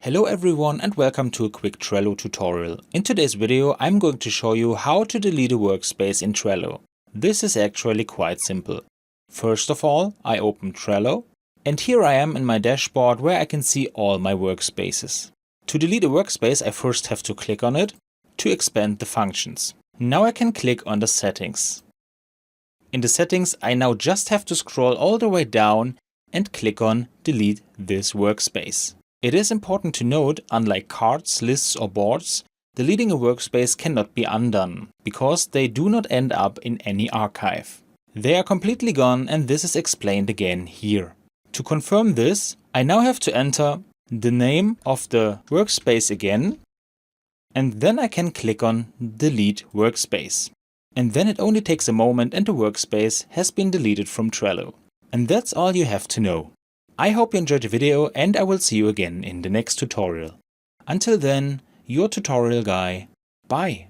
Hello everyone and welcome to a quick Trello tutorial. In today's video I'm going to show you how to delete a workspace in Trello. This is actually quite simple. First of all, I open Trello and here I am in my dashboard where I can see all my workspaces. To delete a workspace I first have to click on it to expand the functions. Now I can click on the settings. In the settings I now just have to scroll all the way down and click on delete this workspace. It is important to note, unlike cards, lists or boards, deleting a workspace cannot be undone, because they do not end up in any archive. They are completely gone and this is explained again here. To confirm this, I now have to enter the name of the workspace again, and then I can click on Delete Workspace. And then it only takes a moment and the workspace has been deleted from Trello. And that's all you have to know. I hope you enjoyed the video and I will see you again in the next tutorial. Until then, your tutorial guy. Bye.